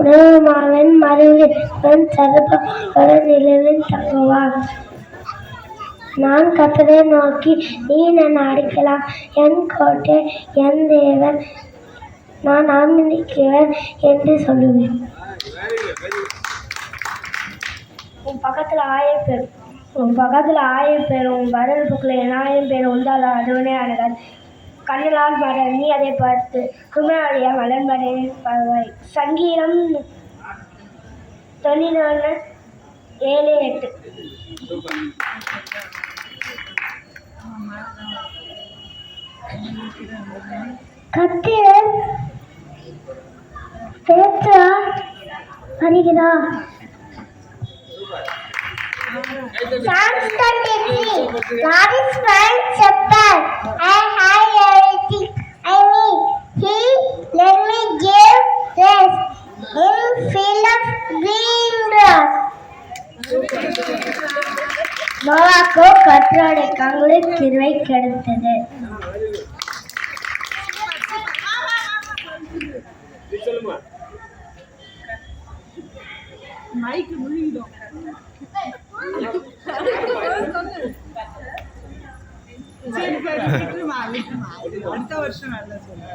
உணவுமாவன் மருவின் சதுப்ப நிலவில் தங்குவான். நான் கர்த்தரை நோக்கி நீ என்னை அடிக்கலாம், என் கோட்டை, என் தேவன், நான் நம்பிக்கையவன் என்று சொல்லுவேன். உன் பக்கத்தில் 1000 பேர், உன் பதில் புக்கில் 1000 பேர் உண்டால் அதுவனே அழகாது. கண்ணலால் மர நீ அதை பார்த்து குமரடியா மலன் மறைவாய். சங்கீதம் 94:7-8. கர்த்தர் பேசுகிறார் வருகிறார். Psalms 33. God is my shepherd. I have everything I need. He let me give rest in field of green grass. நோவாக்கோ கர்த்தருடைய கண்களில் கிருபை கிடைத்தது. அடுத்த வருஷம் நல்ல சொல்லுங்க.